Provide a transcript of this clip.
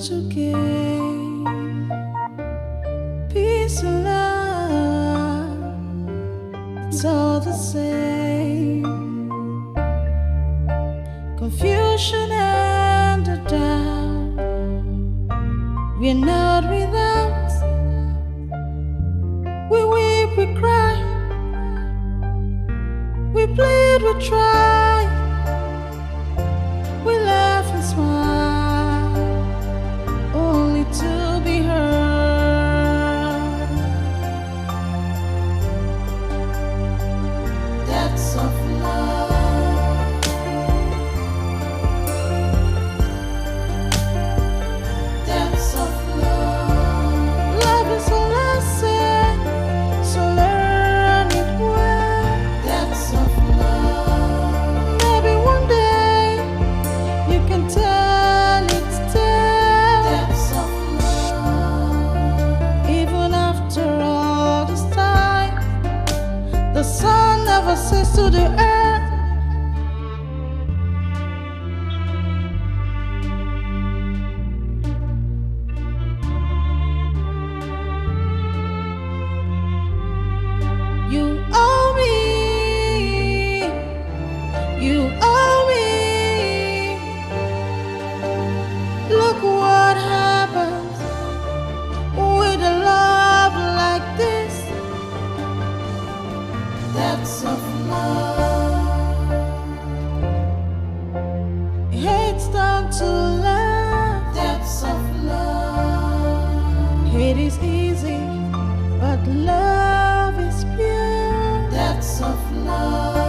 to gain. Peace and love, it's all the same. Confusion and the doubt, we're not without. We weep, we cry, we plead, we try, we laugh and smile, only to be heard. That's of love. That's of love. Love is a lesson, so learn it well. That's of love. Maybe one day you can tell its tale. That's of love. Even after all this time, the sun never says to the earth. You owe me, you owe me. Look what happens with a love like this. That's of love. Hate's down to love. That's of love. Hate is easy, but love is pure. That's of love.